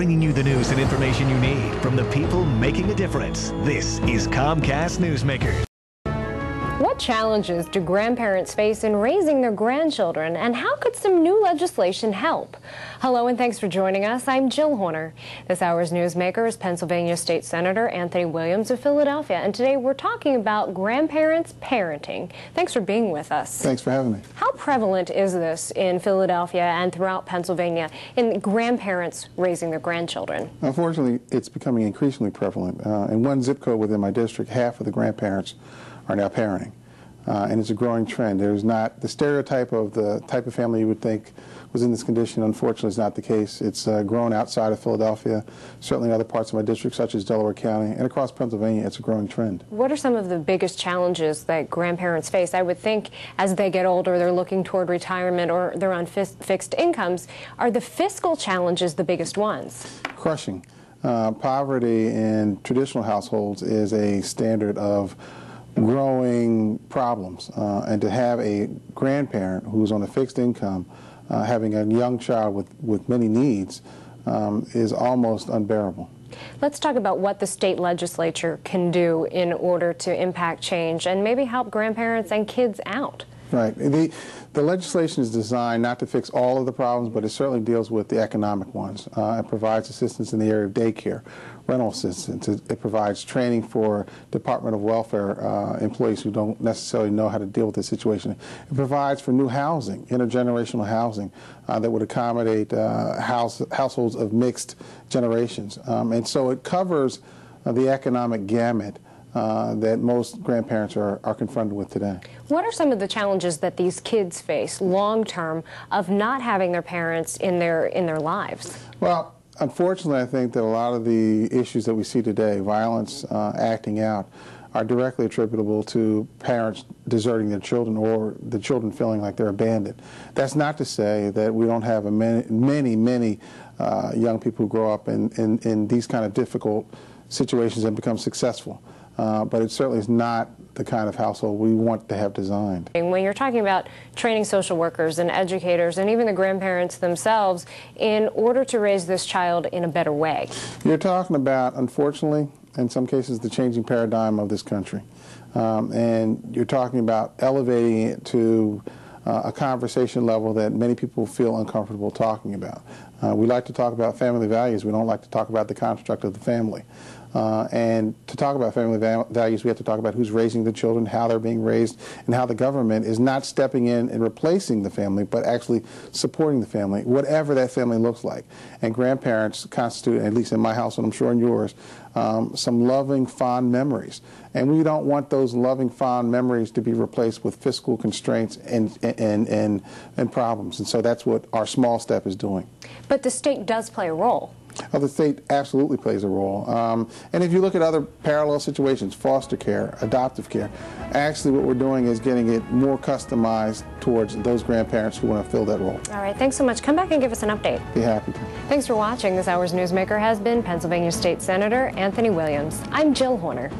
bringing you the news and information you need from the people making a difference. This is Comcast Newsmakers. What challenges do grandparents face in raising their grandchildren, and how could some new legislation help? Hello and thanks for joining us. I'm Jill Horner. This hour's newsmaker is Pennsylvania State Senator Anthony Williams of Philadelphia, and today we're talking about grandparents parenting. Thanks for being with us. Thanks for having me. How prevalent is this in Philadelphia and throughout Pennsylvania in grandparents raising their grandchildren? Unfortunately, it's becoming increasingly prevalent. In one zip code within my district, half of the grandparents are now parenting. And it's a growing trend. There's not the stereotype of the type of family you would think was in this condition. Unfortunately, is not the case. It's grown outside of Philadelphia, certainly in other parts of my district, such as Delaware County, and across Pennsylvania, it's a growing trend. What are some of the biggest challenges that grandparents face? I would think as they get older, they're looking toward retirement or they're on fixed incomes. Are the fiscal challenges the biggest ones? Crushing. Poverty in traditional households is a standard of growing problems, and to have a grandparent who's on a fixed income having a young child with many needs is almost unbearable. Let's talk about what the state legislature can do in order to impact change and maybe help grandparents and kids out. Right. The legislation is designed not to fix all of the problems, but it certainly deals with the economic ones. It provides assistance in the area of daycare, rental assistance. It provides training for Department of Welfare employees who don't necessarily know how to deal with this situation. It provides for new housing, intergenerational housing, that would accommodate households of mixed generations. And so it covers the economic gamut that most grandparents are confronted with today. What are some of the challenges that these kids face long term of not having their parents in their lives? Well, unfortunately, I think that a lot of the issues that we see today, violence acting out, are directly attributable to parents deserting their children or the children feeling like they're abandoned. That's not to say that we don't have many young people who grow up in these kind of difficult situations and become successful. But it certainly is not the kind of household we want to have designed. When you're talking about training social workers and educators and even the grandparents themselves in order to raise this child in a better way, you're talking about, unfortunately, in some cases, the changing paradigm of this country. And you're talking about elevating it to a conversation level that many people feel uncomfortable talking about. We like to talk about family values. We don't like to talk about the construct of the family. And to talk about family values, we have to talk about who's raising the children, how they're being raised, and how the government is not stepping in and replacing the family, but actually supporting the family, whatever that family looks like. And grandparents constitute, at least in my house, and I'm sure in yours, some loving, fond memories. And we don't want those loving, fond memories to be replaced with fiscal constraints and problems. And so that's what our small step is doing. But the state does play a role. Oh, the state absolutely plays a role. And if you look at other parallel situations, foster care, adoptive care, actually what we're doing is getting it more customized towards those grandparents who want to fill that role. All right, thanks so much. Come back and give us an update. Be happy to. Thanks for watching. This hour's newsmaker has been Pennsylvania State Senator Anthony Williams. I'm Jill Horner.